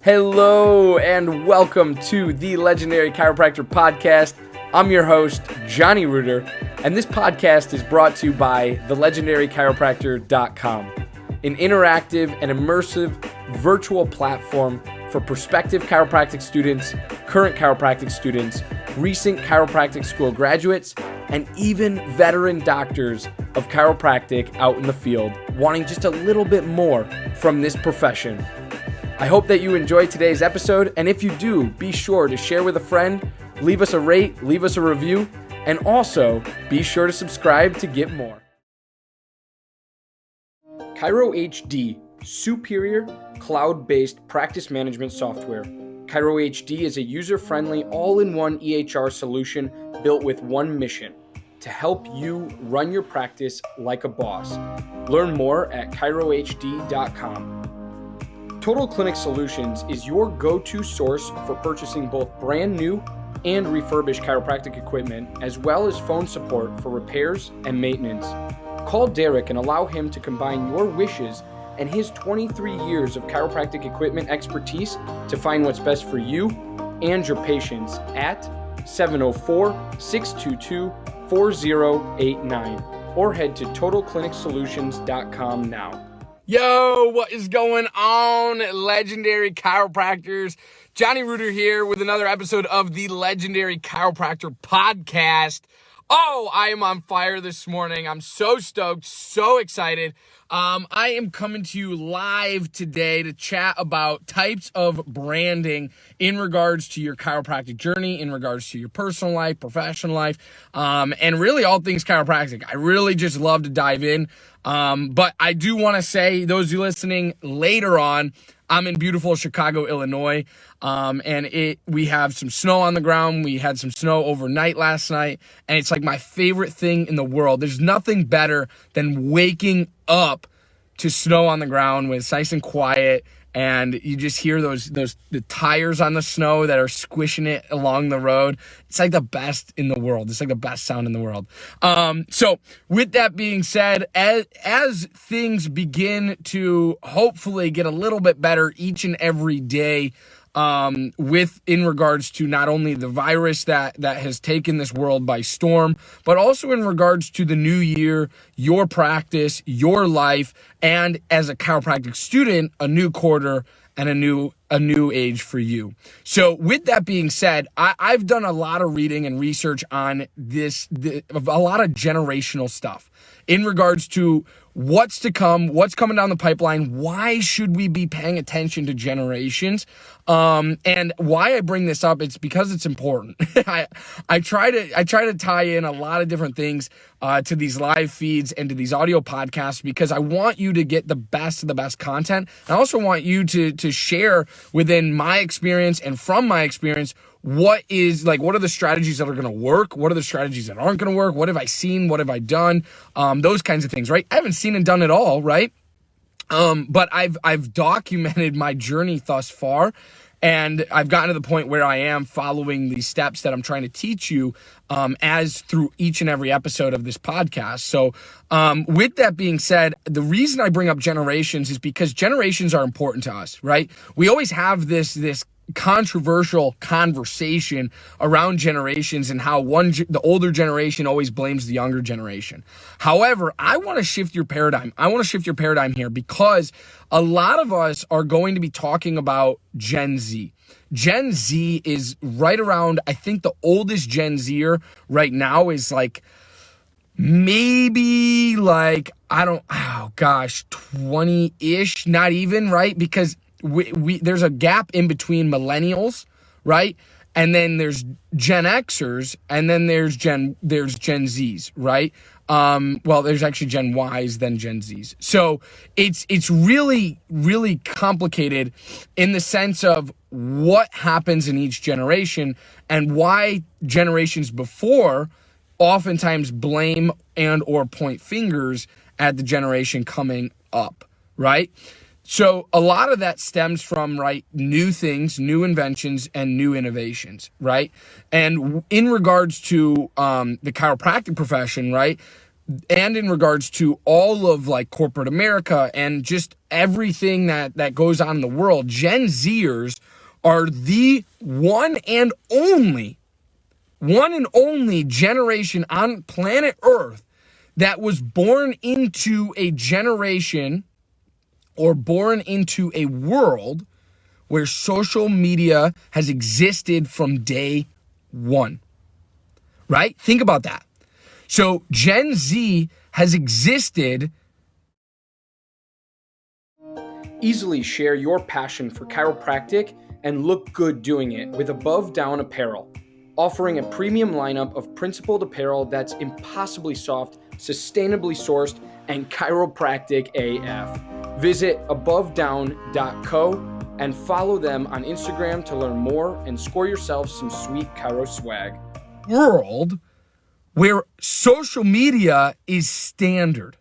Hello and welcome to the Legendary Chiropractor Podcast. I'm your host, Johnny Reuter, and this podcast is brought to you by thelegendarychiropractor.com, an interactive and immersive virtual platform for prospective chiropractic students, current chiropractic students, recent chiropractic school graduates, and even veteran doctors of chiropractic out in the field wanting just a little bit more from this profession. I hope that you enjoyed today's episode, and if you do, be sure to share with a friend, leave us a rate, leave us a review, and also be sure to subscribe to get more. Chiro HD, superior cloud-based practice management software. Chiro HD is a user-friendly, all-in-one EHR solution built with one mission: to help you run your practice like a boss. Learn more at chirohd.com. Total Clinic Solutions is your go-to source for purchasing both brand new and refurbished chiropractic equipment, as well as phone support for repairs and maintenance. Call Derek and allow him to combine your wishes and his 23 years of chiropractic equipment expertise to find what's best for you and your patients at 704-622-4089 or head to totalclinicsolutions.com now. Yo, what is going on, legendary chiropractors? Johnny Reuter here with another episode of the Legendary Chiropractor Podcast. Oh, I am on fire this morning. I'm so stoked, so excited. I am coming to you live today to chat about types of branding in regards to your chiropractic journey, in regards to your personal life, professional life, and really all things chiropractic. I really just love to dive in. But I do want to say, those of you listening later on, I'm in beautiful Chicago, Illinois, and we have some snow on the ground. We had some snow overnight last night, and it's like my favorite thing in the world. There's nothing better than waking up to snow on the ground when it's nice and quiet, and you just hear the tires on the snow that are squishing it along the road. It's like the best in the world. It's like the best sound in the world. So with that being said, as things begin to hopefully get a little bit better each and every day, in regards to not only the virus that has taken this world by storm, but also in regards to the new year, your practice, your life, and as a chiropractic student, a new quarter and a new age for you. So with that being said, I've done a lot of reading and research on a lot of generational stuff in regards to what's to come, what's coming down the pipeline, why should we be paying attention to generations, and why I bring this up, it's because it's important. I try to tie in a lot of different things to these live feeds and to these audio podcasts because I want you to get the best of the best content. I also want you to share within my experience and from my experience what are the strategies that are going to work? What are the strategies that aren't going to work? What have I seen? What have I done? Those kinds of things, right? I haven't seen and done it all, right? But I've documented my journey thus far, and I've gotten to the point where I am following the steps that I'm trying to teach you as through each and every episode of this podcast. So with that being said, the reason I bring up generations is because generations are important to us, right? We always have this controversial conversation around generations and how the older generation always blames the younger generation. However, I want to shift your paradigm. I want to shift your paradigm here because a lot of us are going to be talking about Gen Z. Gen Z is right around, I think the oldest Gen Zer right now is like maybe like, 20-ish, not even, right? Because there's a gap in between millennials, right? And then there's Gen Xers, and then there's Gen Zs, right? Well, there's actually Gen Ys, then Gen Zs. So it's really, really complicated in the sense of what happens in each generation and why generations before oftentimes blame and or point fingers at the generation coming up, right? So a lot of that stems from, right, new things, new inventions, and new innovations, right? And in regards to the chiropractic profession, right, and in regards to all of like corporate America and just everything that goes on in the world, Gen Zers are the one and only generation on planet Earth that was born into a generation or born into a world where social media has existed from day one, right? Think about that. So Gen Z has existed. Easily share your passion for chiropractic and look good doing it with Above Down Apparel, offering a premium lineup of principled apparel that's impossibly soft, sustainably sourced, and chiropractic AF. Visit abovedown.co and follow them on Instagram to learn more and score yourself some sweet chiro swag. World where social media is standard,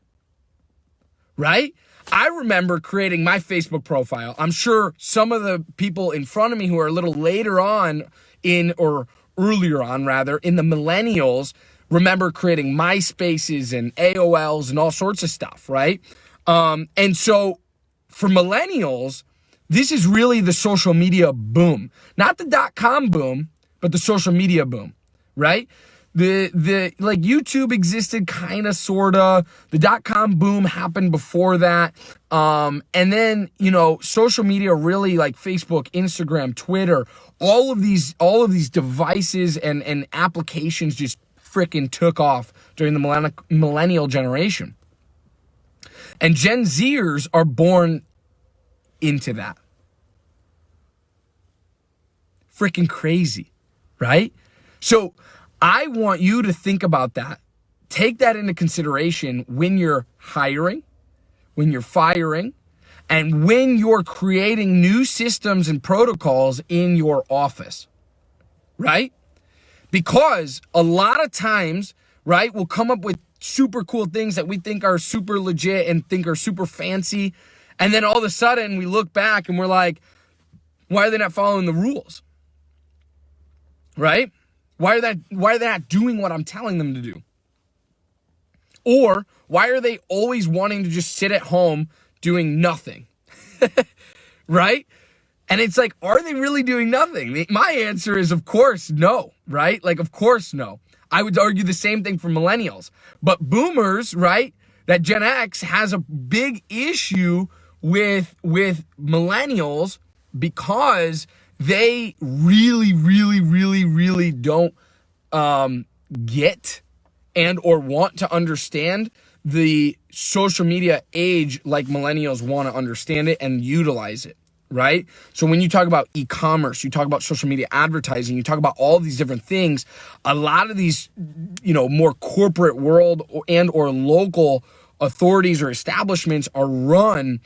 right? I remember creating my Facebook profile. I'm sure some of the people in front of me who are a little later on earlier on in the millennials remember creating MySpaces and AOLs and all sorts of stuff, right? And so for millennials, this is really the social media boom. Not the .com boom, but the social media boom, right? The like YouTube existed kind of sorta. The .com boom happened before that. And then, social media really like Facebook, Instagram, Twitter, all of these devices and applications just freaking took off during the millennial generation. And Gen Zers are born into that. Freaking crazy, right? So I want you to think about that. Take that into consideration when you're hiring, when you're firing, and when you're creating new systems and protocols in your office, right? Because a lot of times, right, we'll come up with super cool things that we think are super legit and think are super fancy. And then all of a sudden we look back and we're like, why are they not following the rules? Right? Why are they not doing what I'm telling them to do? Or why are they always wanting to just sit at home doing nothing? Right? And it's like, are they really doing nothing? My answer is, of course, no, right? Like, of course, no. I would argue the same thing for millennials. But boomers, right, that Gen X has a big issue with millennials because they really, really, really, really don't get and or want to understand the social media age like millennials want to understand it and utilize it, right? So when you talk about e-commerce, you talk about social media advertising, you talk about all these different things, a lot of these, more corporate world and or local authorities or establishments are run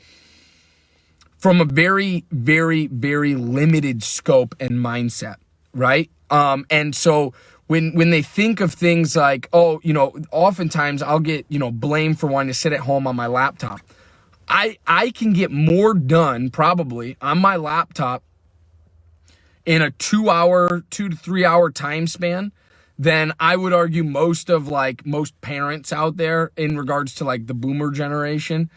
from a very, very, very limited scope and mindset, right? And so when they think of things like, oftentimes I'll get, blamed for wanting to sit at home on my laptop. I can get more done probably on my laptop in a 2 to 3 hour time span than I would argue most parents out there in regards to like the boomer generation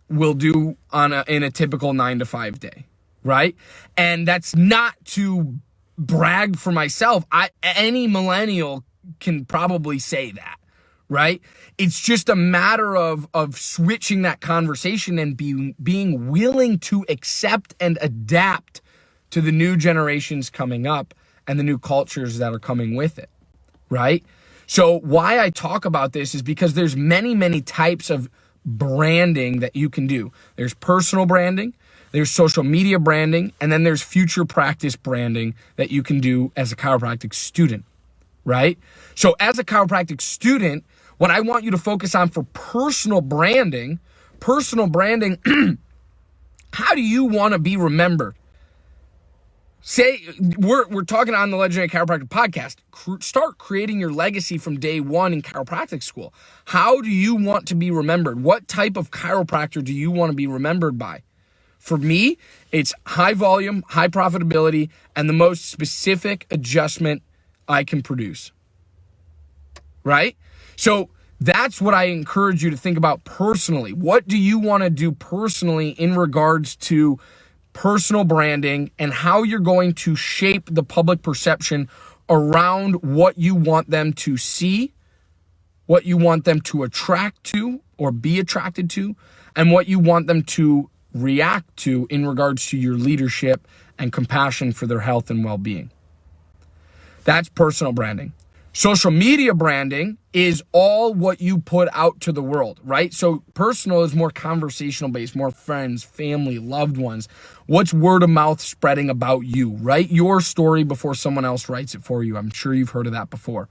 will do in a typical 9 to 5 day, right? And that's not to brag for myself. Any millennial can probably say that, right? It's just a matter of switching that conversation and being willing to accept and adapt to the new generations coming up and the new cultures that are coming with it, right? So why I talk about this is because there's many, many types of branding that you can do. There's personal branding, there's social media branding, and then there's future practice branding that you can do as a chiropractic student, right? So as a chiropractic student, what I want you to focus on for personal branding, how do you want to be remembered? Say, we're talking on the Legendary Chiropractic podcast. Start creating your legacy from day one in chiropractic school. How do you want to be remembered? What type of chiropractor do you want to be remembered by? For me, it's high volume, high profitability, and the most specific adjustment I can produce. Right? So That's what I encourage you to think about personally. What do you want to do personally in regards to personal branding and how you're going to shape the public perception around what you want them to see, what you want them to attract to or be attracted to, and what you want them to react to in regards to your leadership and compassion for their health and well-being. That's personal branding. Social media branding is all what you put out to the world, right? So personal is more conversational based, more friends, family, loved ones. What's word of mouth spreading about you? Write your story before someone else writes it for you. I'm sure you've heard of that before.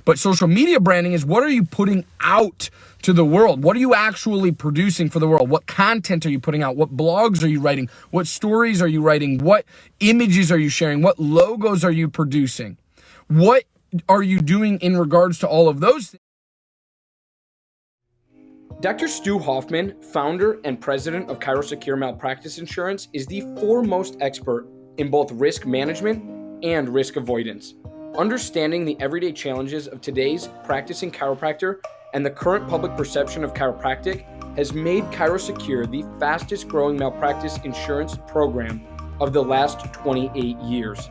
But social media branding is, what are you putting out to the world? What are you actually producing for the world? What content are you putting out? What blogs are you writing? What stories are you writing? What images are you sharing? What logos are you producing? What are you doing in regards to all of those things? Dr. Stu Hoffman, founder and president of Chiropractic Malpractice Insurance, is the foremost expert in both risk management and risk avoidance. Understanding the everyday challenges of today's practicing chiropractor and the current public perception of chiropractic has made Chiropractic the fastest growing malpractice insurance program of the last 28 years.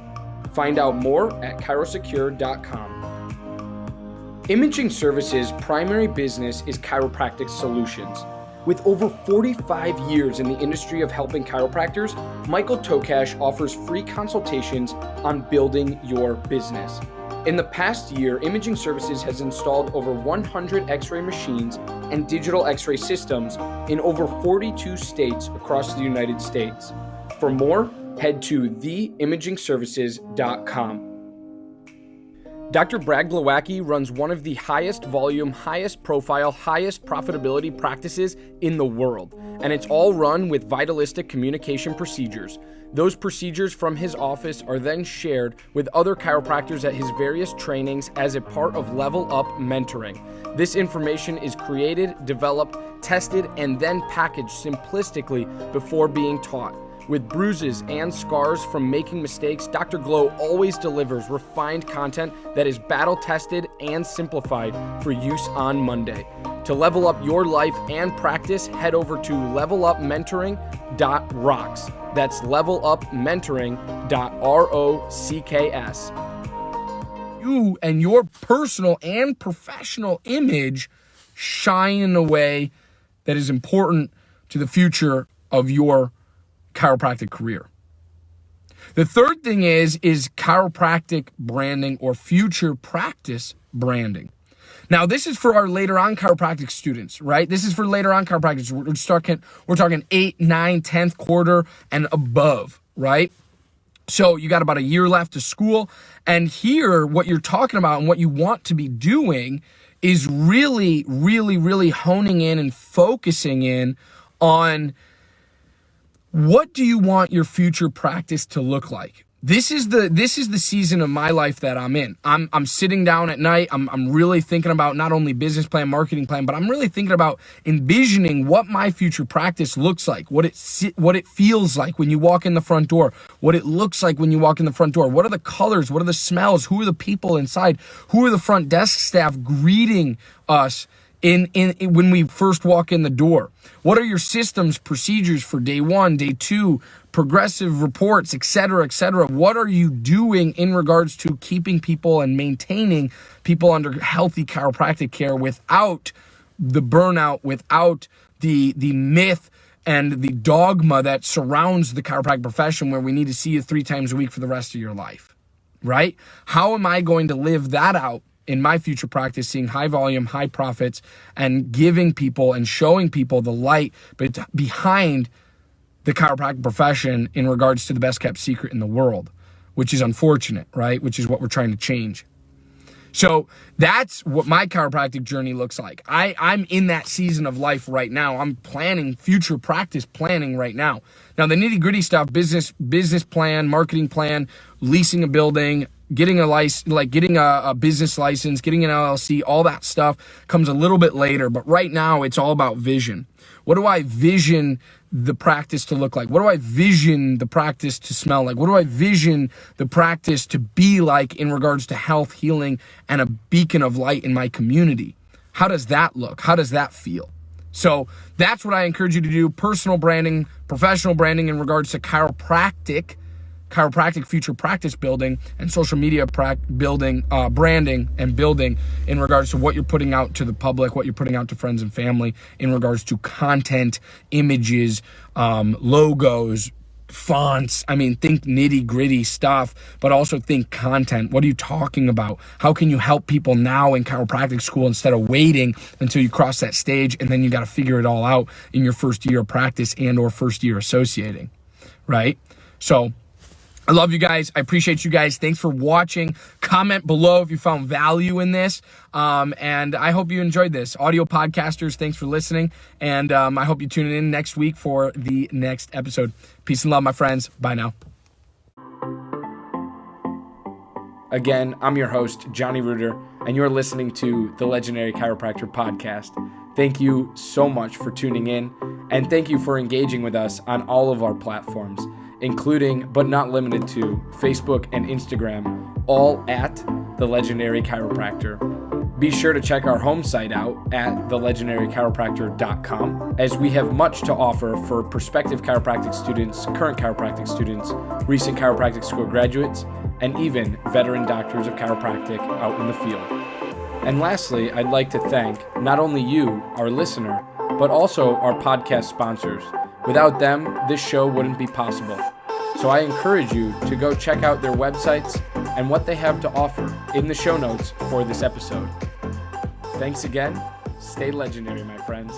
Find out more at chiropractic.com. Imaging Services' primary business is chiropractic solutions. With over 45 years in the industry of helping chiropractors, Michael Tokash offers free consultations on building your business. In the past year, Imaging Services has installed over 100 X-ray machines and digital X-ray systems in over 42 states across the United States. For more, head to theimagingservices.com. Dr. Brad Glowacki runs one of the highest volume, highest profile, highest profitability practices in the world, and it's all run with vitalistic communication procedures. Those procedures from his office are then shared with other chiropractors at his various trainings as a part of Level Up mentoring. This information is created, developed, tested, and then packaged simplistically before being taught. With bruises and scars from making mistakes, Dr. Glow always delivers refined content that is battle-tested and simplified for use on Monday. To level up your life and practice, head over to levelupmentoring.rocks. That's levelupmentoring.rocks. You and your personal and professional image shine in a way that is important to the future of your chiropractic career. The third thing is chiropractic branding or future practice branding. Now, this is for our later on chiropractic students, right? This is for later on chiropractors. We're talking 8, 9, 10th quarter and above, right? So you got about a year left of school. And here, what you're talking about and what you want to be doing is really, really, really honing in and focusing in on what do you want your future practice to look like? This is the season of my life that I'm in. I'm sitting down at night. I'm really thinking about not only business plan, marketing plan, but I'm really thinking about envisioning what my future practice looks like, what it feels like when you walk in the front door, what it looks like when you walk in the front door. What are the colors? What are the smells? Who are the people inside? Who are the front desk staff greeting us when we first walk in the door? What are your systems, procedures for day 1, day 2, progressive reports, et cetera, et cetera? What are you doing in regards to keeping people and maintaining people under healthy chiropractic care without the burnout, without the myth and the dogma that surrounds the chiropractic profession where we need to see you 3 times a week for the rest of your life, right? How am I going to live that out in my future practice, seeing high volume, high profits, and giving people and showing people the light behind the chiropractic profession in regards to the best kept secret in the world, which is unfortunate, right? Which is what we're trying to change. So that's what my chiropractic journey looks like. I'm in that season of life right now. I'm planning future practice planning right now. Now the nitty gritty stuff, business plan, marketing plan, leasing a building, getting a license, like getting a business license, getting an LLC, all that stuff comes a little bit later. But right now it's all about vision. What do I vision the practice to look like? What do I vision the practice to smell like? What do I vision the practice to be like in regards to health, healing, and a beacon of light in my community, How does that look? How does that feel? So that's what I encourage you to do. Personal branding, professional branding in regards to chiropractic future practice building, and social media building, branding and building in regards to what you're putting out to the public, what you're putting out to friends and family in regards to content, images, logos, fonts. I mean, think nitty gritty stuff, but also think content. What are you talking about? How can you help people now in chiropractic school instead of waiting until you cross that stage and then you got to figure it all out in your first year of practice and or first year associating, right? So I love you guys. I appreciate you guys. Thanks for watching. Comment below if you found value in this. And I hope you enjoyed this. Audio podcasters, thanks for listening. And I hope you tune in next week for the next episode. Peace and love, my friends. Bye now. Again, I'm your host, Johnny Reuter, and you're listening to the Legendary Chiropractor Podcast. Thank you so much for tuning in, and thank you for engaging with us on all of our platforms, including, but not limited to, Facebook and Instagram, all at The Legendary Chiropractor. Be sure to check our home site out at thelegendarychiropractor.com, as we have much to offer for prospective chiropractic students, current chiropractic students, recent chiropractic school graduates, and even veteran doctors of chiropractic out in the field. And lastly, I'd like to thank not only you, our listener, but also our podcast sponsors. Without them, this show wouldn't be possible. So I encourage you to go check out their websites and what they have to offer in the show notes for this episode. Thanks again. Stay legendary, my friends.